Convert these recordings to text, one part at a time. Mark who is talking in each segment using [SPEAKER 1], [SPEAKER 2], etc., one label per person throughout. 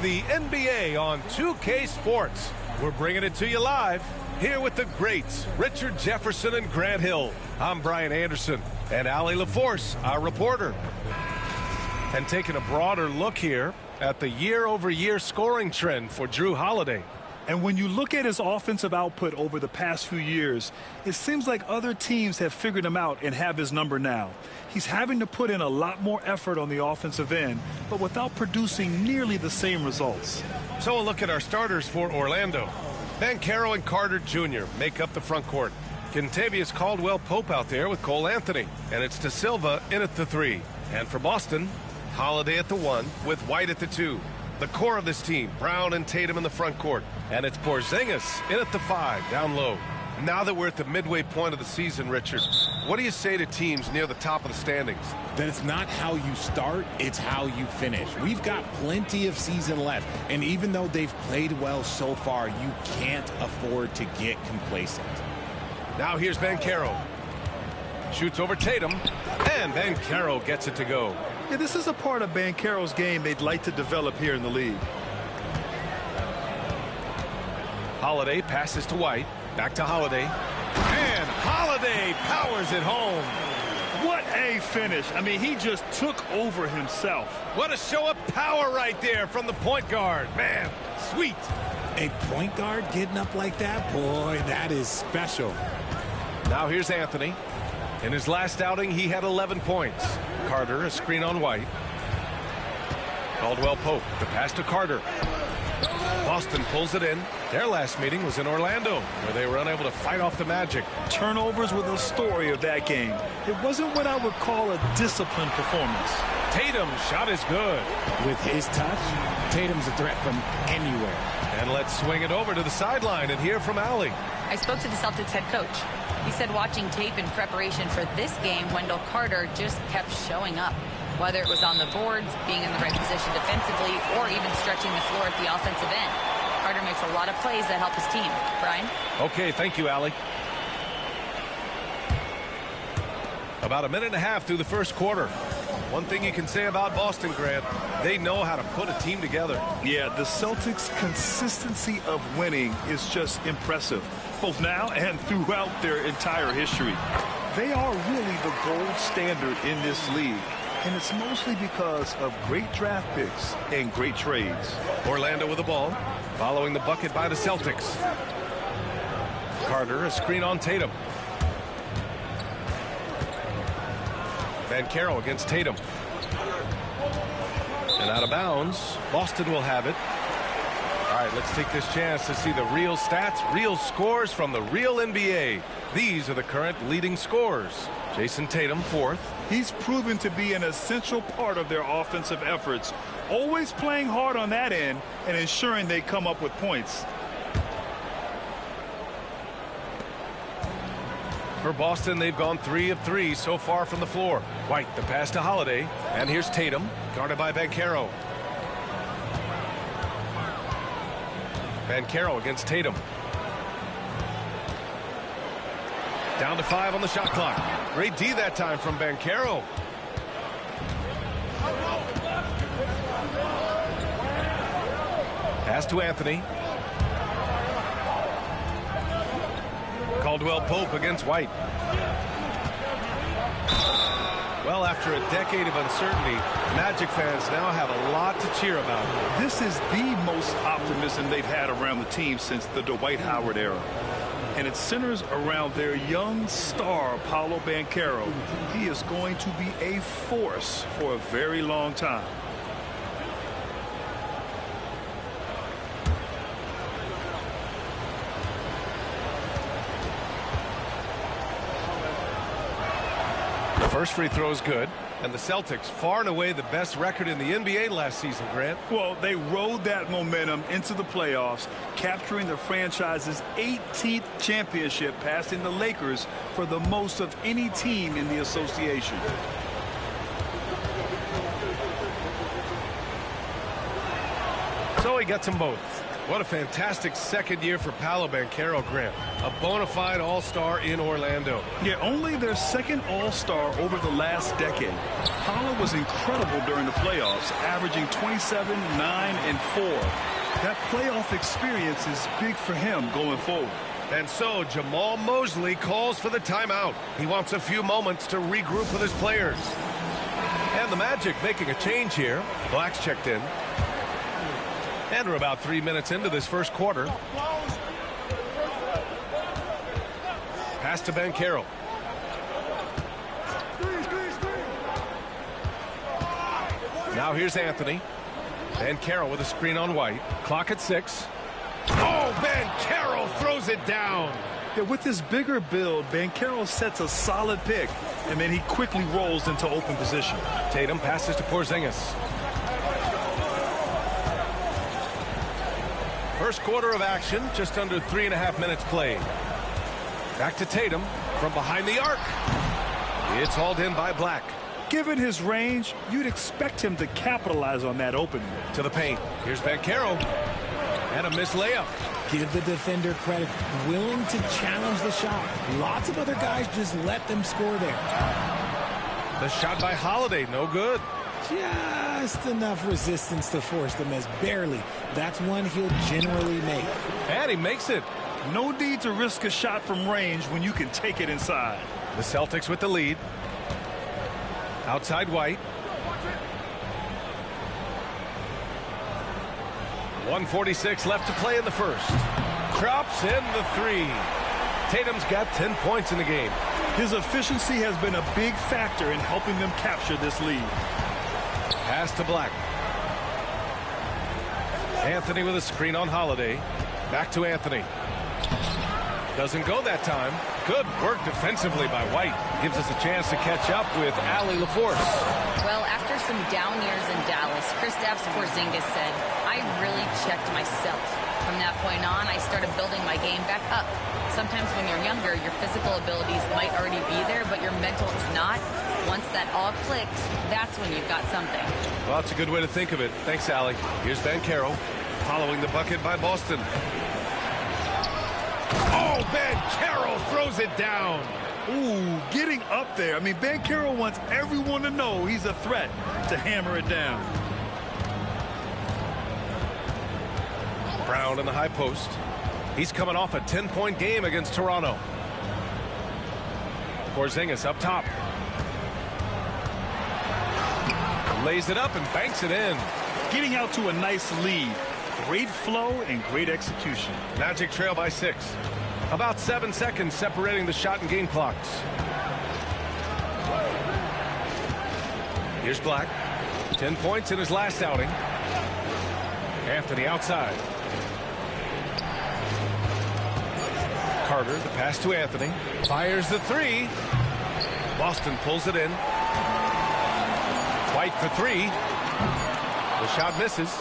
[SPEAKER 1] the NBA on 2K Sports. We're bringing it to you live, here with the greats, Richard Jefferson and Grant Hill. I'm Brian Anderson, and Allie LaForce, our reporter. And taking a broader look here at the year-over-year scoring trend for Jrue Holiday.
[SPEAKER 2] And when you look at his offensive output over the past few years, it seems like other teams have figured him out and have his number now. He's having to put in a lot more effort on the offensive end, but without producing nearly the same results.
[SPEAKER 1] So a look at our starters for Orlando. Banchero and Carter Jr. make up the front court. Kentavious Caldwell-Pope out there with Cole Anthony. And it's De Silva in at the 3. And for Boston, Holiday at the 1 with White at the 2. The core of this team, Brown and Tatum in the front court. And it's Porzingis in at the 5, down low. Now that we're at the midway point of the season, Richard, what do you say to teams near the top of the standings?
[SPEAKER 3] That it's not how you start, it's how you finish. We've got plenty of season left, and even though they've played well so far, you can't afford to get complacent.
[SPEAKER 1] Now here's Banchero. Shoots over Tatum, and Banchero gets it to go.
[SPEAKER 2] Yeah, this is a part of Banchero's game they'd like to develop here in the league.
[SPEAKER 1] Holiday passes to White. Back to Holiday. And Holiday powers it home.
[SPEAKER 2] What a finish. I mean, he just took over himself.
[SPEAKER 1] What a show of power right there from the point guard. Man, sweet.
[SPEAKER 3] A point guard getting up like that? Boy, that is special.
[SPEAKER 1] Now here's Anthony. In his last outing, he had 11 points. Carter, a screen on White. Caldwell-Pope, the pass to Carter. Boston pulls it in. Their last meeting was in Orlando, where they were unable to fight off the Magic.
[SPEAKER 2] Turnovers were the story of that game. It wasn't what I would call a disciplined performance.
[SPEAKER 1] Tatum's shot is good.
[SPEAKER 3] With his touch, Tatum's a threat from anywhere.
[SPEAKER 1] And let's swing it over to the sideline and hear from Allie.
[SPEAKER 4] I spoke to the Celtics head coach. He said watching tape in preparation for this game, Wendell Carter just kept showing up. Whether it was on the boards, being in the right position defensively, or even stretching the floor at the offensive end. Carter makes a lot of plays that help his team. Brian?
[SPEAKER 1] Okay, thank you, Allie. About a minute and a half through the first quarter. One thing you can say about Boston, Grant, they know how to put a team together.
[SPEAKER 2] Yeah, the Celtics' consistency of winning is just impressive, both now and throughout their entire history. They are really the gold standard in this league, and it's mostly because of great draft picks and great trades.
[SPEAKER 1] Orlando with the ball, following the bucket by the Celtics. Carter, a screen on Tatum. Banchero against Tatum. And out of bounds, Boston will have it. All right, let's take this chance to see the real stats, real scores from the real NBA. These are the current leading scorers. Jason Tatum, 4th.
[SPEAKER 2] He's proven to be an essential part of their offensive efforts, always playing hard on that end and ensuring they come up with points.
[SPEAKER 1] For Boston, they've gone 3 of 3 so far from the floor. White, the pass to Holiday. And here's Tatum, guarded by Banchero. Banchero against Tatum. Down to 5 on the shot clock. Great D that time from Banchero. Pass to Anthony. Caldwell-Pope against White. Well, after a decade of uncertainty, Magic fans now have a lot to cheer about.
[SPEAKER 2] This is the most optimism they've had around the team since the Dwight Howard era. And it centers around their young star, Paolo Banchero. He is going to be a force for a very long time.
[SPEAKER 1] First free throw is good, and the Celtics far and away the best record in the NBA last season, Grant.
[SPEAKER 2] Well, they rode that momentum into the playoffs, capturing the franchise's 18th championship, passing the Lakers for the most of any team in the association.
[SPEAKER 1] So he gets them both. What a fantastic second year for Paolo Banchero, Grant. A bona fide all-star in Orlando.
[SPEAKER 2] Yeah, only their second all-star over the last decade. Paolo was incredible during the playoffs, averaging 27, 9, and 4. That playoff experience is big for him going forward.
[SPEAKER 1] And so Jamal Mosley calls for the timeout. He wants a few moments to regroup with his players. And the Magic making a change here. Black's checked in. And we're about 3 minutes into this first quarter. Pass to Banchero. Now here's Anthony. Banchero with a screen on White. Clock at 6. Oh, Banchero throws it down.
[SPEAKER 2] Yeah, with this bigger build, Banchero sets a solid pick, and then he quickly rolls into open position.
[SPEAKER 1] Tatum passes to Porzingis. First quarter of action, just under 3.5 minutes played. Back to Tatum from behind the arc. It's hauled in by Black.
[SPEAKER 2] Given his range, you'd expect him to capitalize on that opening.
[SPEAKER 1] To the paint. Here's Banchero. And a missed layup.
[SPEAKER 3] Give the defender credit. Willing to challenge the shot. Lots of other guys just let them score there.
[SPEAKER 1] The shot by Holiday, no good.
[SPEAKER 3] Just enough resistance to force the miss. Barely. That's one he'll generally make.
[SPEAKER 1] And he makes it.
[SPEAKER 2] No need to risk a shot from range when you can take it inside.
[SPEAKER 1] The Celtics with the lead. Outside White. 1:46 left to play in the first. Drops in the 3. Tatum's got 10 points in the game.
[SPEAKER 2] His efficiency has been a big factor in helping them capture this lead.
[SPEAKER 1] Pass to Black. Anthony with a screen on Holiday. Back to Anthony. Doesn't go that time. Good work defensively by White. Gives us a chance to catch up with Allie LaForce.
[SPEAKER 4] Well, after some down years in Dallas, Kristaps Porzingis said, I really checked myself. From that point on, I started building my game back up. Sometimes when you're younger, your physical abilities might already be there, but your mental is not. Once that all clicks, that's when you've got something.
[SPEAKER 1] Well, it's a good way to think of it. Thanks, Allie. Here's Banchero, following the bucket by Boston. Oh, Banchero throws it down.
[SPEAKER 2] Ooh, getting up there. I mean, Banchero wants everyone to know he's a threat to hammer it down.
[SPEAKER 1] Brown in the high post. He's coming off a 10-point game against Toronto. Porzingis up top. Lays it up and banks it in.
[SPEAKER 2] Getting out to a nice lead. Great flow and great execution.
[SPEAKER 1] Magic trail by 6. About 7 seconds separating the shot and game clocks. Here's Black. 10 points in his last outing. Anthony outside. Carter, the pass to Anthony. Fires the 3. Boston pulls it in. White for 3. The shot misses.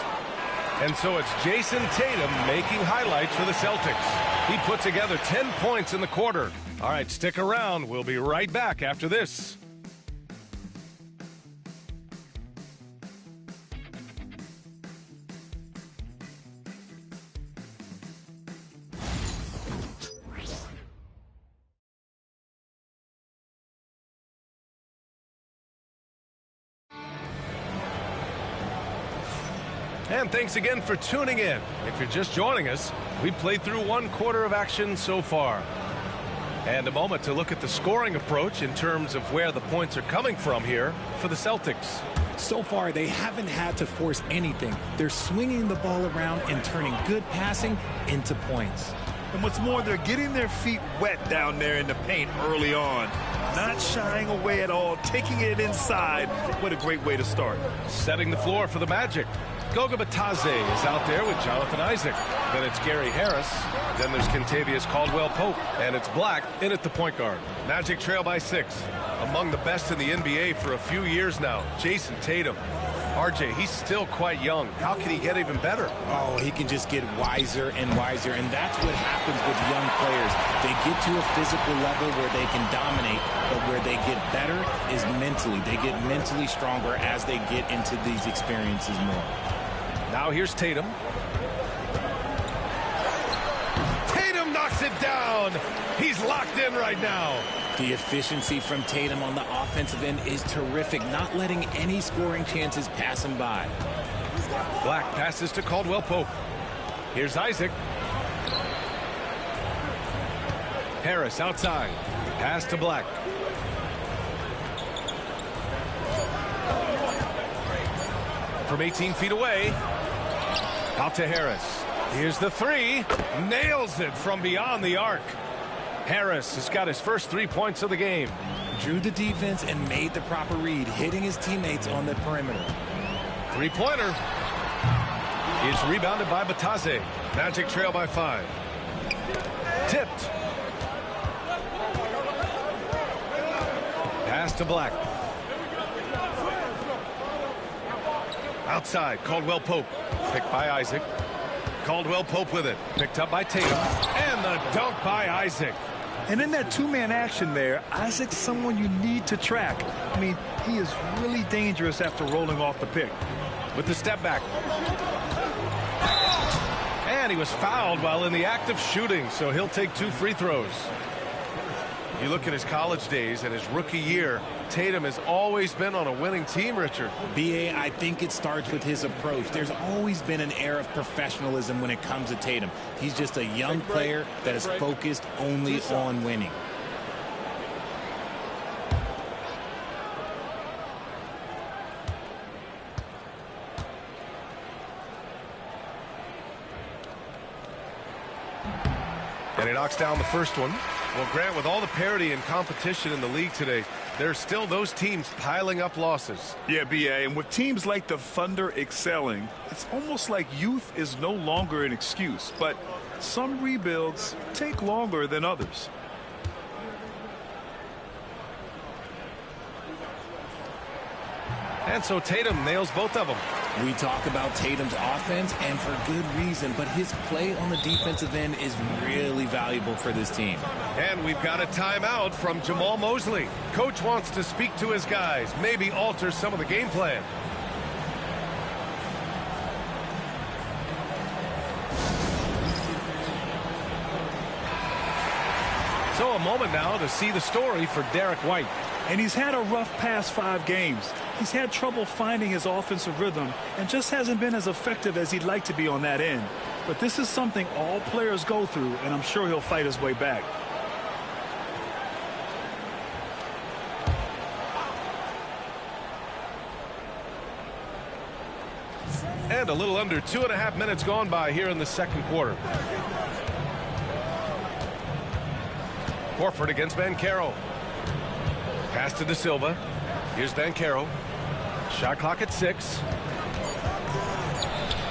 [SPEAKER 1] And so it's Jason Tatum making highlights for the Celtics. He put together 10 points in the quarter. All right, stick around. We'll be right back after this. And thanks again for tuning in. If you're just joining us, we played through 1 quarter of action so far. And a moment to look at the scoring approach in terms of where the points are coming from here for the Celtics.
[SPEAKER 3] So far, they haven't had to force anything. They're swinging the ball around and turning good passing into points.
[SPEAKER 2] And what's more, they're getting their feet wet down there in the paint early on. Not shying away at all, taking it inside. What a great way to start.
[SPEAKER 1] Setting the floor for the Magic. Goga Bitadze is out there with Jonathan Isaac. Then it's Gary Harris. Then there's Kentavious Caldwell-Pope. And it's Black in at the point guard. Magic trail by 6. Among the best in the NBA for a few years now, Jason Tatum. RJ, he's still quite young. How can he get even better?
[SPEAKER 3] Oh, he can just get wiser and wiser, and that's what happens with young players. They get to a physical level where they can dominate, but where they get better is mentally. They get mentally stronger as they get into these experiences more.
[SPEAKER 1] Now here's Tatum. knocks it down. He's locked in right now.
[SPEAKER 3] The efficiency from Tatum on the offensive end is terrific, not letting any scoring chances pass him by.
[SPEAKER 1] Black passes to Caldwell Pope. Here's Isaac. Harris outside. Pass to Black. From 18 feet away. Out to Harris. Here's the three. Nails it from beyond the arc. Harris has got his first 3 points of the game.
[SPEAKER 3] Drew the defense and made the proper read, hitting his teammates on the perimeter.
[SPEAKER 1] Three-pointer. It's rebounded by Batase. Magic trail by 5. Tipped. Pass to Black. Outside, Caldwell Pope. Picked by Isaac. Caldwell Pope with it. Picked up by Tatum. And the dunk by Isaac.
[SPEAKER 2] And in that two-man action there, Isaac's someone you need to track. I mean, he is really dangerous after rolling off the pick.
[SPEAKER 1] With the step back. And he was fouled while in the act of shooting, so he'll take 2 free throws. You look at his college days and his rookie year, Tatum has always been on a winning team, Richard.
[SPEAKER 3] B.A., I think it starts with his approach. There's always been an air of professionalism when it comes to Tatum. He's just a young player that is focused only on winning.
[SPEAKER 1] And he knocks down the first one. Well, Grant, with all the parity and competition in the league today, there's still those teams piling up losses.
[SPEAKER 2] Yeah, B.A., and with teams like the Thunder excelling, it's almost like youth is no longer an excuse. But some rebuilds take longer than others.
[SPEAKER 1] And so Tatum nails both of them.
[SPEAKER 3] We talk about Tatum's offense, and for good reason, but his play on the defensive end is really valuable for this team.
[SPEAKER 1] And we've got a timeout from Jamal Mosley. Coach wants to speak to his guys, maybe alter some of the game plan. So a moment now to see the story for Derek White.
[SPEAKER 2] And he's had a rough past 5 games. He's had trouble finding his offensive rhythm and just hasn't been as effective as he'd like to be on that end. But this is something all players go through, and I'm sure he'll fight his way back.
[SPEAKER 1] And a little under 2.5 minutes gone by here in the second quarter. Horford against Banchero. Pass to De Silva. Here's Banchero. Shot clock at 6.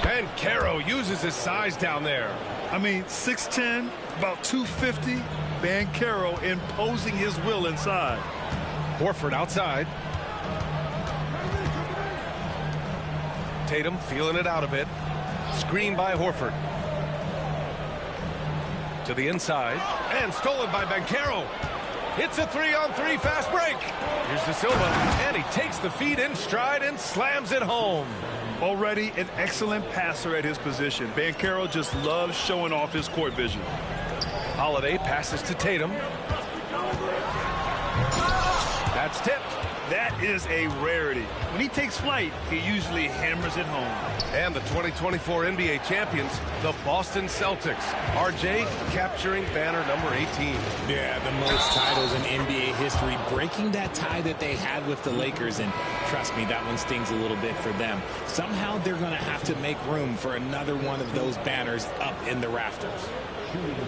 [SPEAKER 1] Banchero uses his size down there.
[SPEAKER 2] I mean, 6'10", about 250. Banchero imposing his will inside.
[SPEAKER 1] Horford outside. Tatum feeling it out a bit. Screen by Horford. To the inside. And stolen by Banchero. It's a 3-on-3 fast break. Here's De Silva, and he takes the feed in stride and slams it home.
[SPEAKER 2] Already an excellent passer at his position. Banchero just loves showing off his court vision.
[SPEAKER 1] Holiday passes to Tatum. That's tipped.
[SPEAKER 2] That is a rarity. When he takes flight, he usually hammers it home.
[SPEAKER 1] And the 2024 NBA champions, the Boston Celtics. RJ capturing banner number 18.
[SPEAKER 3] Yeah, the most titles in NBA history, breaking that tie that they had with the Lakers. And trust me, that one stings a little bit for them. Somehow they're going to have to make room for another one of those banners up in the rafters.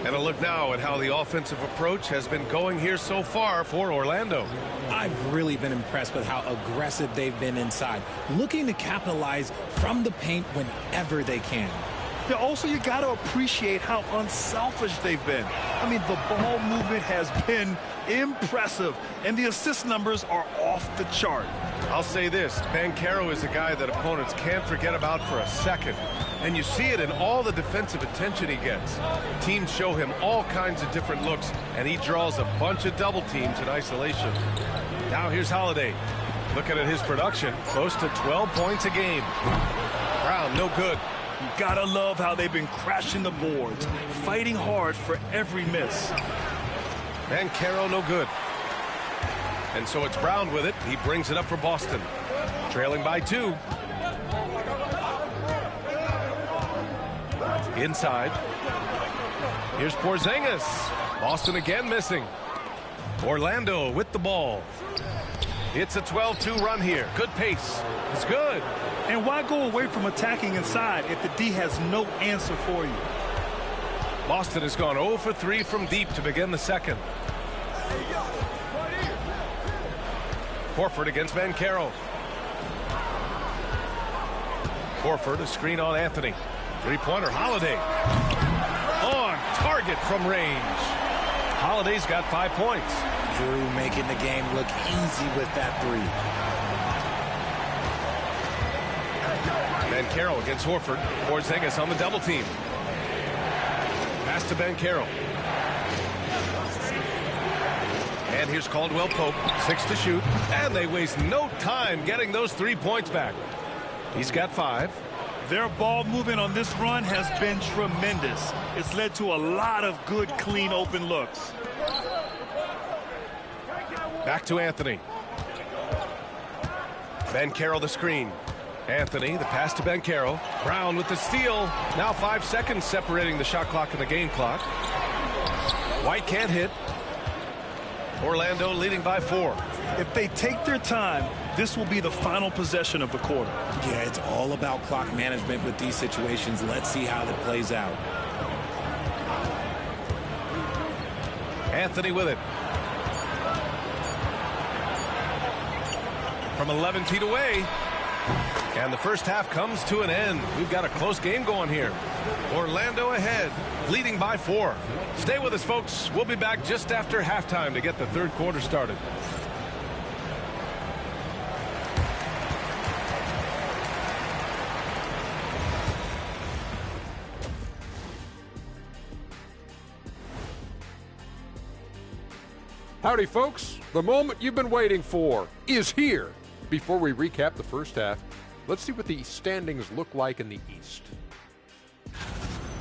[SPEAKER 1] And a look now at how the offensive approach has been going here so far for Orlando.
[SPEAKER 3] I've really been impressed with how aggressive they've been inside, looking to capitalize from the paint whenever they can.
[SPEAKER 2] Yeah, also, you got to appreciate how unselfish they've been. I mean, the ball movement has been impressive, and the assist numbers are off the chart.
[SPEAKER 1] I'll say this, Banchero is a guy that opponents can't forget about for a second. And you see it in all the defensive attention he gets. Teams show him all kinds of different looks, and he draws a bunch of double teams in isolation. Now here's Holiday. Looking at his production, close to 12 points a game. Brown, no good.
[SPEAKER 2] You gotta love how they've been crashing the boards, fighting hard for every miss.
[SPEAKER 1] And Caro no good. And so it's Brown with it. He brings it up for Boston. Trailing by 2. Inside. Here's Porzingis. Boston again missing. Orlando with the ball. It's a 12-2 run here. Good pace. It's good.
[SPEAKER 2] And why go away from attacking inside if the D has no answer for you?
[SPEAKER 1] Boston has gone 0 for 3 from deep to begin the second. Horford against Banchero. Horford, a screen on Anthony. Three-pointer, Holiday. On target from range. Holiday's got 5 points.
[SPEAKER 3] Drew making the game look easy with that 3.
[SPEAKER 1] Banchero against Horford. Porzingis on the double team. Pass to Banchero. And here's Caldwell Pope. 6 to shoot. And they waste no time getting those 3 points back. He's got 5.
[SPEAKER 2] Their ball movement on this run has been tremendous. It's led to a lot of good, clean, open looks.
[SPEAKER 1] Back to Anthony. Banchero the screen. Anthony, the pass to Banchero. Brown with the steal. Now 5 seconds separating the shot clock and the game clock. White can't hit. Orlando leading by 4.
[SPEAKER 2] If they take their time, this will be the final possession of the quarter.
[SPEAKER 3] Yeah, it's all about clock management with these situations. Let's see how that plays out.
[SPEAKER 1] Anthony with it. From 11 feet away. And the first half comes to an end. We've got a close game going here. Orlando ahead, leading by 4. Stay with us, folks. We'll be back just after halftime to get the third quarter started.
[SPEAKER 5] Howdy, folks. The moment you've been waiting for is here. Before we recap the first half, let's see what the standings look like in the East.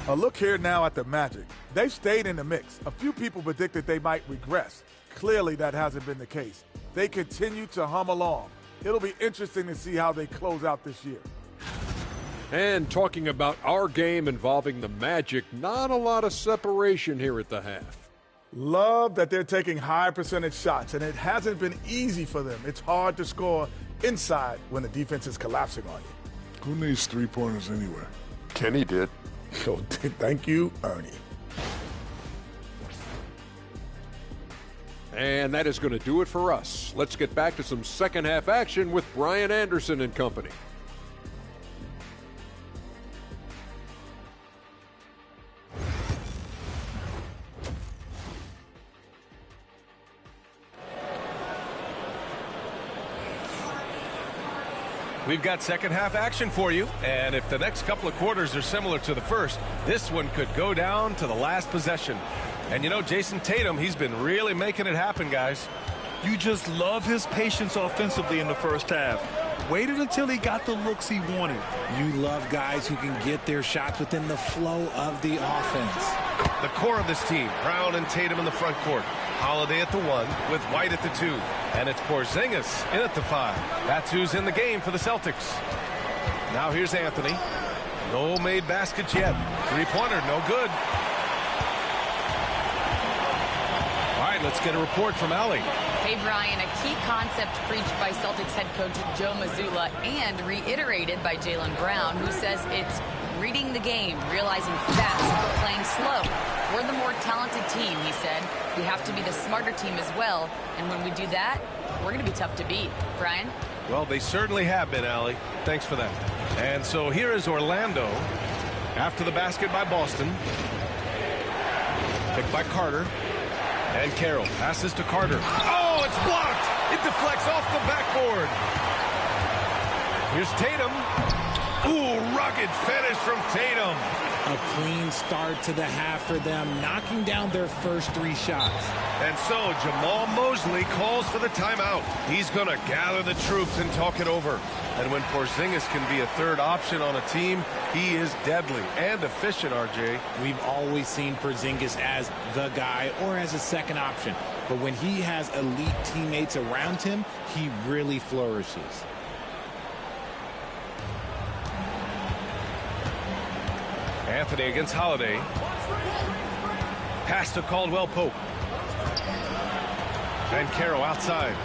[SPEAKER 6] A look here now at the Magic. They've stayed in the mix. A few people predicted they might regress. Clearly, that hasn't been the case. They continue to hum along. It'll be interesting to see how they close out this year.
[SPEAKER 5] And talking about our game involving the Magic, not a lot of separation here at the half.
[SPEAKER 6] Love that they're taking high percentage shots, and it hasn't been easy for them. It's hard to score inside when the defense is collapsing on you.
[SPEAKER 7] Who needs three-pointers anyway?
[SPEAKER 5] Kenny did.
[SPEAKER 6] So thank you, Ernie.
[SPEAKER 5] And that is going to do it for us. Let's get back to some second half action with Brian Anderson and company.
[SPEAKER 1] We've got second half action for you, and if the next couple of quarters are similar to the first, this one could go down to the last possession. And you know, Jason Tatum, he's been really making it happen, guys.
[SPEAKER 2] You just love his patience offensively in the first half. Waited until he got the looks he wanted.
[SPEAKER 3] You love guys who can get their shots within the flow of the offense.
[SPEAKER 1] The core of this team, Brown and Tatum in the front court. Holiday at the 1 with White at the 2. And it's Porzingis in at the 5. That's who's in the game for the Celtics. Now here's Anthony. No made baskets yet. Three-pointer, no good. All right, let's get a report from Allie.
[SPEAKER 4] Hey, Brian, a key concept preached by Celtics head coach Joe Mazzulla and reiterated by Jaylen Brown, who says it's reading the game, realizing fast, but playing slow. We're the more talented team, he said. We have to be the smarter team as well. And when we do that, we're going to be tough to beat. Brian?
[SPEAKER 1] Well, they certainly have been, Allie. Thanks for that. And so here is Orlando after the basket by Boston. Picked by Carter. And Carroll passes to Carter. Oh, it's blocked! It deflects off the backboard. Here's Tatum. Ooh, rugged finish from Tatum.
[SPEAKER 3] A clean start to the half for them, knocking down their first 3 shots.
[SPEAKER 1] And so Jamal Mosley calls for the timeout. He's going to gather the troops and talk it over. And when Porzingis can be a third option on a team, he is deadly and efficient, RJ.
[SPEAKER 3] We've always seen Porzingis as the guy or as a second option. But when he has elite teammates around him, he really flourishes.
[SPEAKER 1] Anthony against Holiday. Pass to Caldwell Pope. And Caro outside.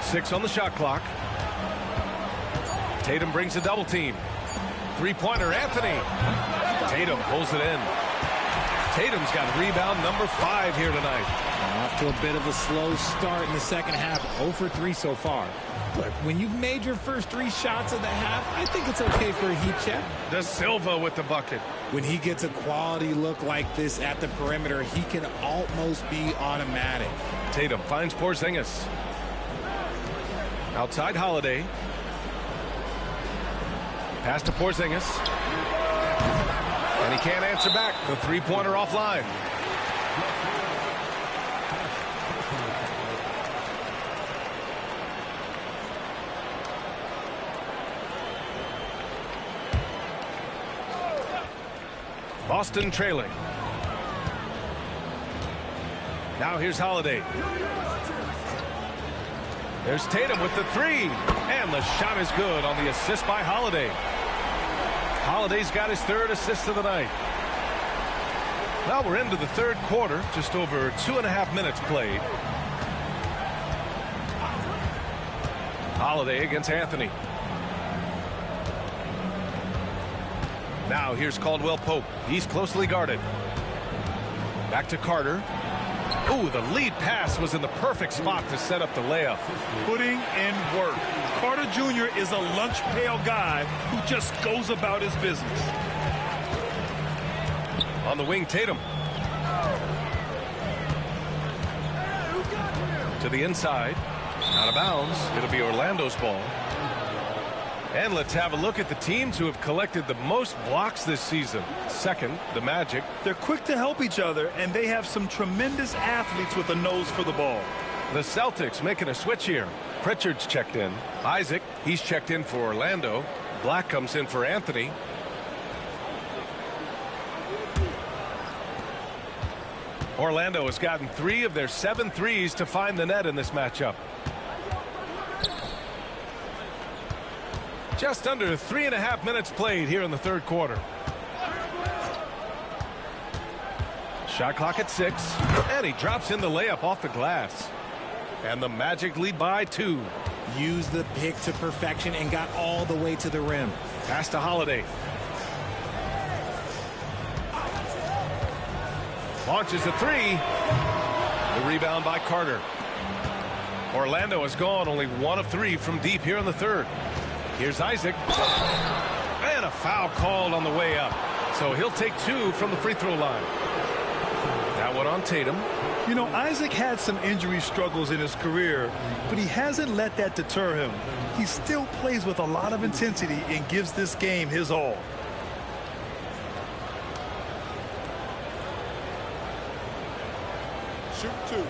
[SPEAKER 1] 6 on the shot clock. Tatum brings a double team. 3-pointer, Anthony. Tatum pulls it in. Tatum's got rebound number 5 here tonight.
[SPEAKER 3] Off to a bit of a slow start in the second half. 0 for 3 so far. Look, when you've made your first 3 shots of the half, I think it's okay for a heat check.
[SPEAKER 1] De Silva with the bucket.
[SPEAKER 3] When he gets a quality look like this at the perimeter, he can almost be automatic.
[SPEAKER 1] Tatum finds Porzingis. Outside Holiday. Pass to Porzingis. And he can't answer back. The 3-pointer offline. Boston trailing. Now here's Holiday. There's Tatum with the 3. And the shot is good on the assist by Holiday. Holiday's got his 3rd assist of the night. Now we're into the 3rd quarter. Just over 2.5 minutes played. Holiday against Anthony. Now here's Caldwell Pope. He's closely guarded. Back to Carter. Ooh, the lead pass was in the perfect spot to set up the layup.
[SPEAKER 2] Putting in work. Carter Jr. is a lunch pail guy who just goes about his business.
[SPEAKER 1] On the wing, Tatum. To the inside. Out of bounds. It'll be Orlando's ball. And let's have a look at the teams who have collected the most blocks this season. Second, the Magic.
[SPEAKER 2] They're quick to help each other, and they have some tremendous athletes with a nose for the ball.
[SPEAKER 1] The Celtics making a switch here. Pritchard's checked in. Isaac, he's checked in for Orlando. Black comes in for Anthony. Orlando has gotten 3 of their 7 threes to find the net in this matchup. Just under 3.5 minutes played here in the 3rd quarter. Shot clock at 6. And he drops in the layup off the glass. And the Magic lead by 2.
[SPEAKER 3] Used the pick to perfection and got all the way to the rim.
[SPEAKER 1] Pass to Holiday. Launches a 3. The rebound by Carter. Orlando has gone only 1 of 3 from deep here in the 3rd. Here's Isaac. And a foul called on the way up. So he'll take 2 from the free throw line. That one on Tatum.
[SPEAKER 2] You know, Isaac had some injury struggles in his career, but he hasn't let that deter him. He still plays with a lot of intensity and gives this game his all.
[SPEAKER 5] Shoot 2.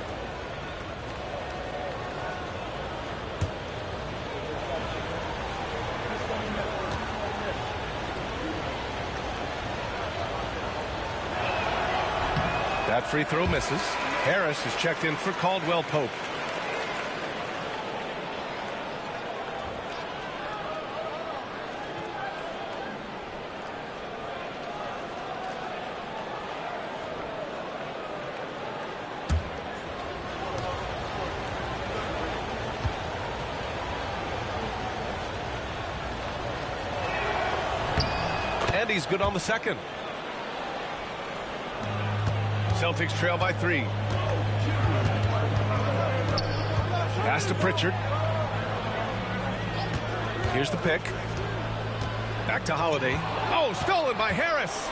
[SPEAKER 1] That free throw misses. Harris is checked in for Caldwell Pope. And he's good on the second. Celtics trail by 3. Pass to Pritchard. Here's the pick. Back to Holiday. Oh, stolen by Harris.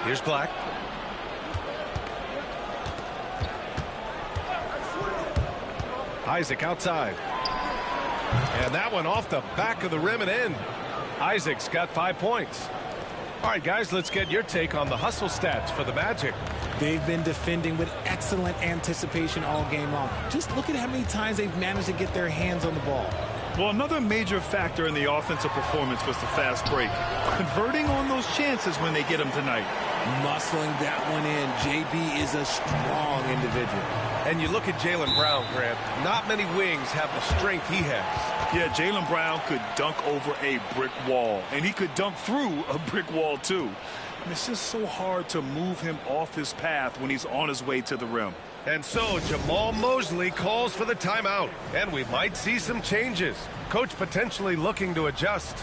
[SPEAKER 1] Here's Black. Isaac outside. And that one off the back of the rim and in. Isaac's got 5 points. All right, guys, let's get your take on the hustle stats for the Magic.
[SPEAKER 3] They've been defending with excellent anticipation all game long. Just look at how many times they've managed to get their hands on the ball.
[SPEAKER 2] Well, another major factor in the offensive performance was the fast break. Converting on those chances when they get them tonight.
[SPEAKER 3] Muscling that one in. JB is a strong individual.
[SPEAKER 1] And you look at Jaylen Brown, Grant. Not many wings have the strength he has.
[SPEAKER 2] Yeah, Jaylen Brown could dunk over a brick wall, and he could dunk through a brick wall, too. And it's just so hard to move him off his path when he's on his way to the rim.
[SPEAKER 1] And so Jamal Mosley calls for the timeout, and we might see some changes. Coach potentially looking to adjust.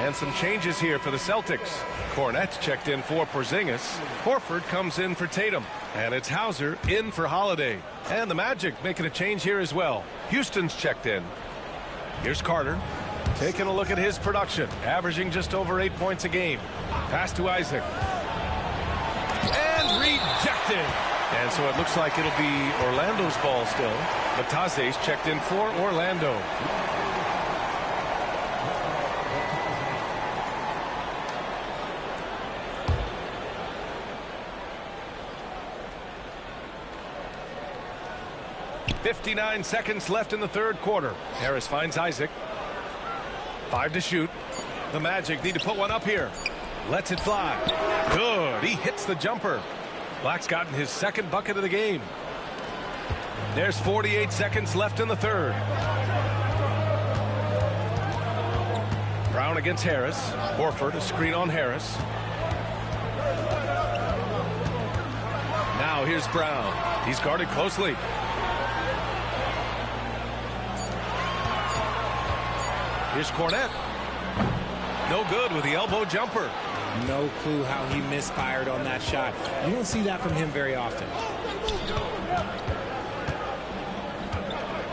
[SPEAKER 1] And some changes here for the Celtics. Cornette's checked in for Porzingis. Horford comes in for Tatum. And it's Hauser in for Holiday. And the Magic making a change here as well. Houston's checked in. Here's Carter. Taking a look at his production. Averaging just over 8 points a game. Pass to Isaac. And rejected. And so it looks like it'll be Orlando's ball still. Batase's checked in for Orlando. .59 seconds left in the third quarter. Harris finds Isaac. 5 to shoot. The Magic need to put one up here. Lets it fly. Good. He hits the jumper. Black's gotten his second bucket of the game. There's 48 seconds left in the third. Brown against Harris. Horford, a screen on Harris. Now here's Brown. He's guarded closely. Here's Cornette. No good with the elbow jumper.
[SPEAKER 3] No clue how he misfired on that shot. You don't see that from him very often.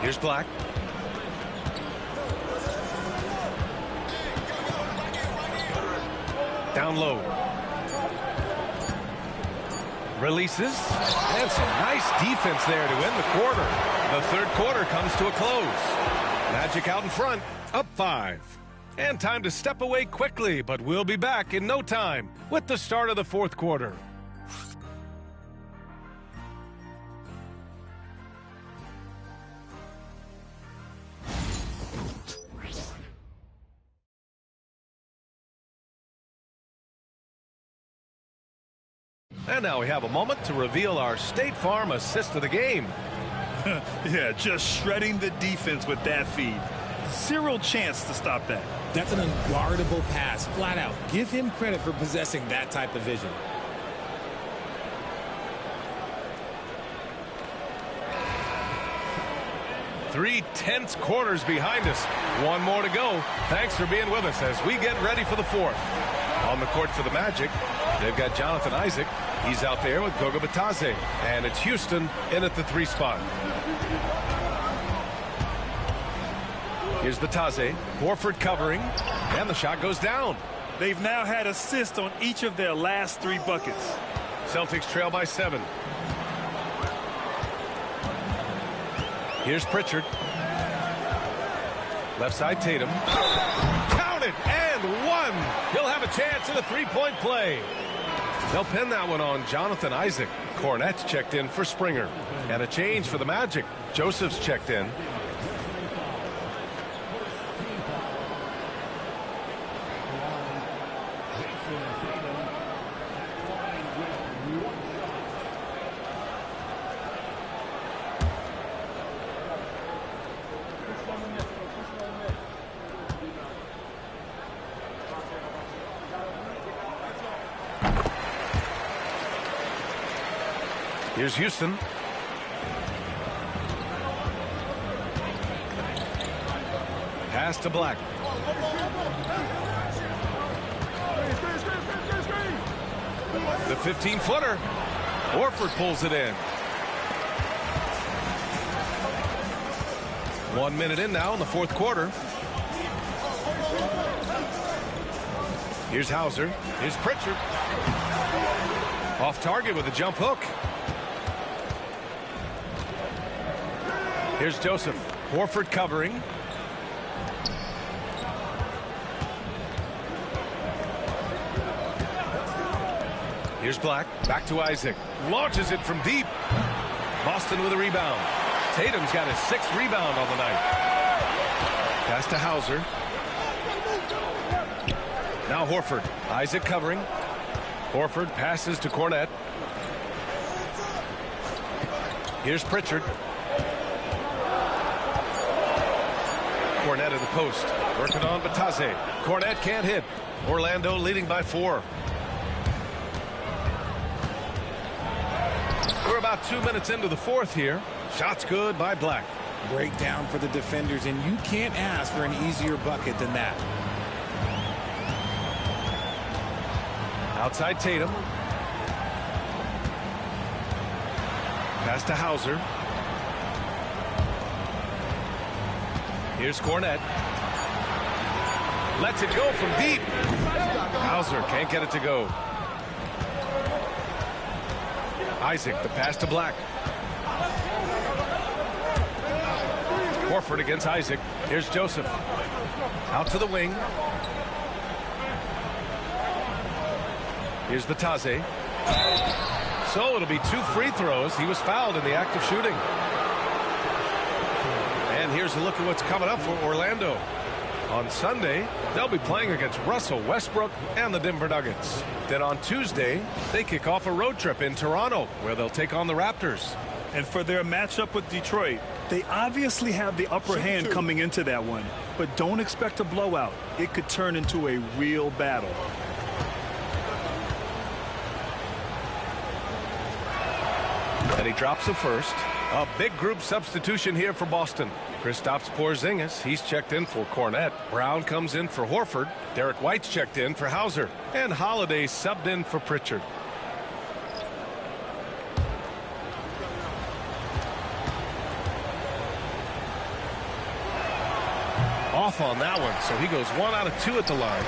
[SPEAKER 1] Here's Black. Down low. Releases. And some nice defense there to end the quarter. The third quarter comes to a close. Magic out in front, up 5. And time to step away quickly, but we'll be back in no time with the start of the fourth quarter. And now we have a moment to reveal our State Farm assist of the game.
[SPEAKER 2] Yeah, just shredding the defense with that feed. Zero chance to stop that.
[SPEAKER 3] That's an unguardable pass, flat out. Give him credit for possessing that type of vision.
[SPEAKER 1] Three tense quarters behind us. One more to go. Thanks for being with us as we get ready for the fourth. On the court for the Magic, they've got Jonathan Isaac. He's out there with Goga Batase. And it's Houston in at the 3 spot. Here's Batase. Horford covering. And the shot goes down.
[SPEAKER 2] They've now had assists on each of their last 3 buckets.
[SPEAKER 1] Celtics trail by 7. Here's Pritchard. Left side Tatum. Counted and 1. He'll have a chance in a 3-point play. They'll pin that one on Jonathan Isaac. Cornette's checked in for Springer. And a change for the Magic. Joseph's checked in. Here's Houston. Pass to Black. The 15-footer. Horford pulls it in. 1 minute in now in the fourth quarter. Here's Hauser. Here's Pritchard. Off target with a jump hook. Here's Joseph. Horford covering. Here's Black. Back to Isaac. Launches it from deep. Boston with a rebound. Tatum's got his 6th rebound on the night. Pass to Hauser. Now Horford. Isaac covering. Horford passes to Cornette. Here's Pritchard. Cornette at the post. Working on Batase. Cornette can't hit. Orlando leading by 4. We're about 2 minutes into the fourth here. Shots good by Black.
[SPEAKER 3] Breakdown for the defenders, and you can't ask for an easier bucket than that.
[SPEAKER 1] Outside Tatum. Pass to Hauser. Here's Cornette. Lets it go from deep. Hauser can't get it to go. Isaac, the pass to Black. Horford against Isaac. Here's Joseph. Out to the wing. Here's Batase. So it'll be 2 free throws. He was fouled in the act of shooting. And here's a look at what's coming up for Orlando. On Sunday, they'll be playing against Russell Westbrook and the Denver Nuggets. Then on Tuesday, they kick off a road trip in Toronto, where they'll take on the Raptors.
[SPEAKER 2] And for their matchup with Detroit, they obviously have the upper hand coming into that one. But don't expect a blowout. It could turn into a real battle.
[SPEAKER 1] And he drops the first. A big group substitution here for Boston. Kristaps Porzingis, he's checked in for Cornette. Brown comes in for Horford. Derek White's checked in for Hauser. And Holiday subbed in for Pritchard. Off on that one, so he goes 1 out of 2 at the line.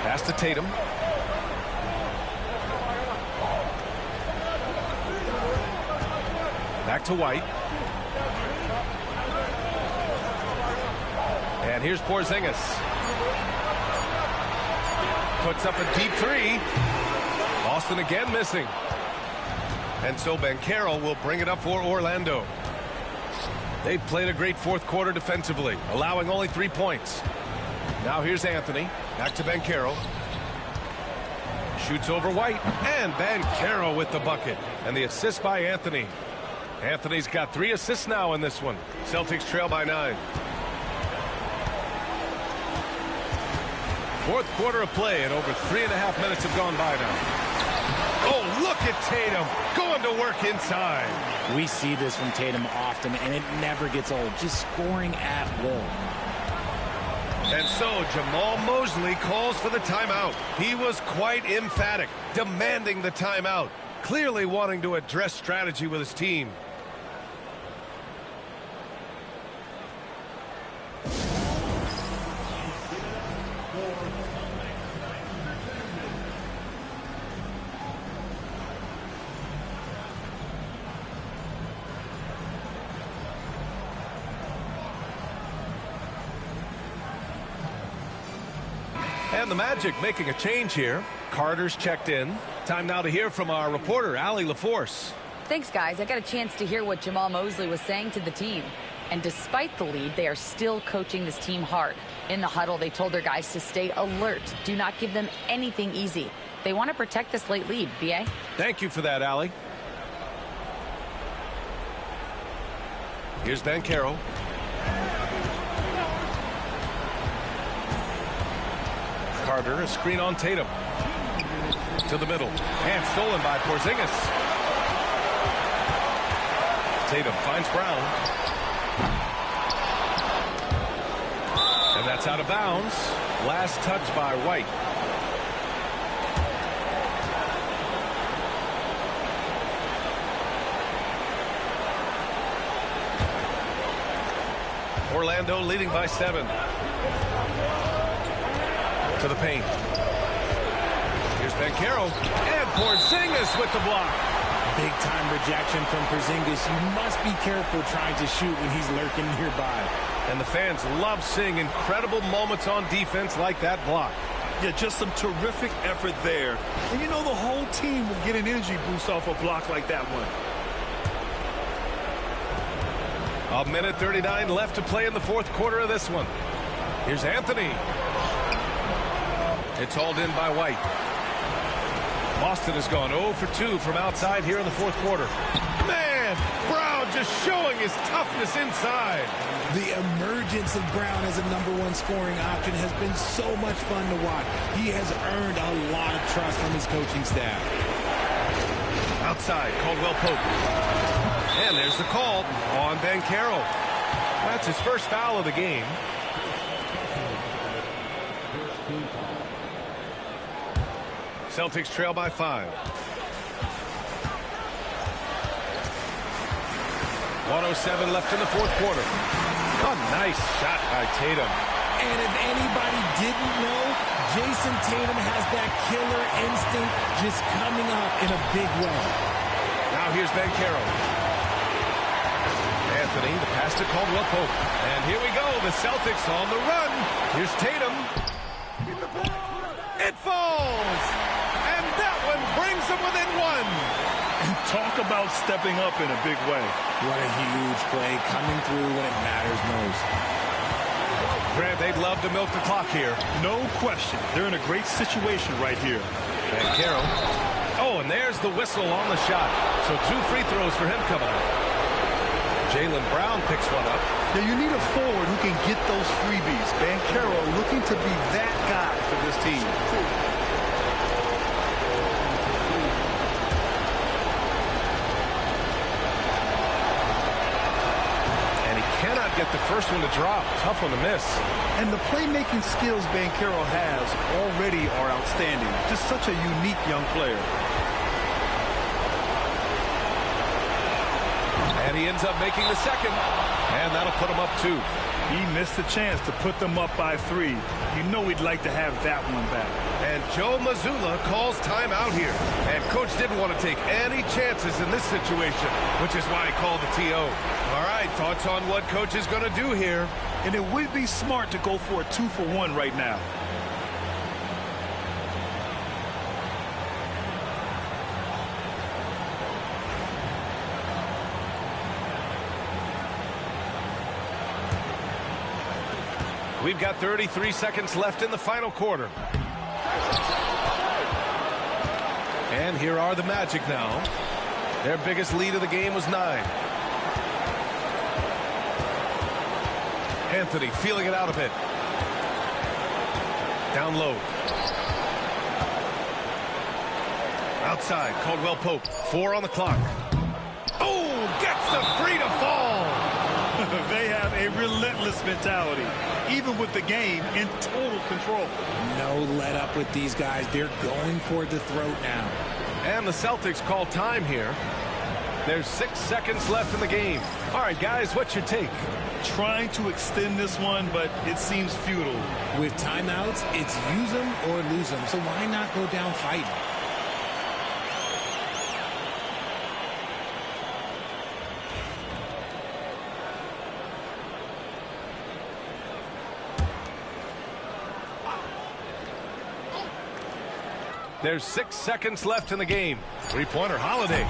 [SPEAKER 1] Pass to Tatum. Back to White. And here's Porzingis. Puts up a deep 3. Boston again missing. And so Banchero will bring it up for Orlando. They've played a great fourth quarter defensively, allowing only 3 points. Now here's Anthony. Back to Banchero. Shoots over White. And Banchero with the bucket. And the assist by Anthony. Anthony's got 3 assists now in this one. Celtics trail by 9. Fourth quarter of play, and over 3.5 minutes have gone by now. Oh, look at Tatum going to work inside.
[SPEAKER 3] We see this from Tatum often, and it never gets old. Just scoring at will.
[SPEAKER 1] And so Jamal Mosley calls for the timeout. He was quite emphatic, demanding the timeout, clearly wanting to address strategy with his team. And the Magic making a change here. Carter's checked in. Time now to hear from our reporter, Allie LaForce.
[SPEAKER 4] Thanks, guys. I got a chance to hear what Jamal Mosley was saying to the team. And despite the lead, they are still coaching this team hard. In the huddle, they told their guys to stay alert. Do not give them anything easy. They want to protect this late lead. B.A.?
[SPEAKER 1] Thank you for that, Allie. Here's Banchero. Carter, a screen on Tatum. To the middle. And stolen by Porzingis. Tatum finds Brown. And that's out of bounds. Last touch by White. Orlando leading by 7. To the paint. Here's Banchero. And Porzingis with the block.
[SPEAKER 3] Big time rejection from Porzingis. You must be careful trying to shoot when he's lurking nearby.
[SPEAKER 1] And the fans love seeing incredible moments on defense like that block.
[SPEAKER 2] Yeah, just some terrific effort there. And you know the whole team will get an energy boost off a block like that one.
[SPEAKER 1] 1:39 left to play in the fourth quarter of this one. Here's Anthony. It's hauled in by White. Boston has gone 0 for 2 from outside here in the fourth quarter. Man, Brown just showing his toughness inside.
[SPEAKER 3] The emergence of Brown as a #1 scoring option has been so much fun to watch. He has earned a lot of trust from his coaching staff.
[SPEAKER 1] Outside, Caldwell Pope. And there's the call on Banchero. That's his first foul of the game. Celtics trail by 5. 1:07 left in the fourth quarter. A nice shot by Tatum.
[SPEAKER 3] And if anybody didn't know, Jason Tatum has that killer instinct just coming up in a big way.
[SPEAKER 1] Now here's Banchero. Anthony, the pass to Caldwell Pope. And here we go, the Celtics on the run. Here's Tatum. It falls! And that one brings them within 1.
[SPEAKER 2] And talk about stepping up in a big way.
[SPEAKER 3] What a huge play coming through when it matters most.
[SPEAKER 1] Grant, they'd love to milk the clock here.
[SPEAKER 2] No question. They're in a great situation right here.
[SPEAKER 1] Banchero. Oh, and there's the whistle on the shot. So 2 free throws for him coming up. Jaylen Brown picks one up.
[SPEAKER 2] Now you need a forward who can get those freebies. Banchero looking to be that guy for this team.
[SPEAKER 1] And he cannot get the first one to drop. Tough one to miss.
[SPEAKER 2] And the playmaking skills Banchero has already are outstanding. Just such a unique young player.
[SPEAKER 1] And he ends up making the second. And that'll put him up 2.
[SPEAKER 2] He missed a chance to put them up by 3. You know he'd like to have that one back.
[SPEAKER 1] And Joe Mazzulla calls timeout here. And Coach didn't want to take any chances in this situation, which is why he called the TO. All right, thoughts on what Coach is going to do here?
[SPEAKER 2] And it would be smart to go for a 2-for-1 right now.
[SPEAKER 1] We've got 33 seconds left in the final quarter. And here are the Magic now. Their biggest lead of the game was 9. Anthony feeling it out a bit. Down low. Outside, Caldwell Pope. 4 on the clock. Oh, gets the free to fall.
[SPEAKER 2] They have a relentless mentality, even with the game in total control.
[SPEAKER 3] No let up with these guys. They're going for the throat now.
[SPEAKER 1] And the Celtics call time here. There's 6 seconds left in the game. All right, guys, what's your take?
[SPEAKER 2] Trying to extend this one, but it seems futile.
[SPEAKER 3] With timeouts, it's use them or lose them. So why not go down fighting?
[SPEAKER 1] There's 6 seconds left in the game. 3-pointer Holiday.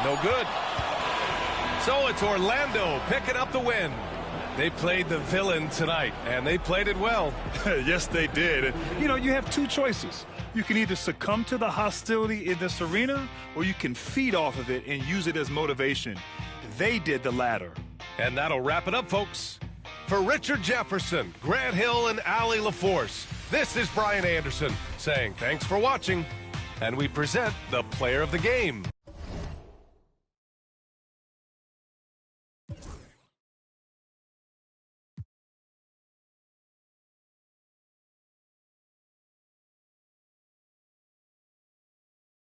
[SPEAKER 1] No good. So it's Orlando picking up the win. They played the villain tonight, and they played it well.
[SPEAKER 2] Yes, they did. And, you have two choices. You can either succumb to the hostility in this arena, or you can feed off of it and use it as motivation. They did the latter.
[SPEAKER 1] And that'll wrap it up, folks. For Richard Jefferson, Grant Hill, and Allie LaForce, this is Brian Anderson saying thanks for watching, and we present the Player of the Game.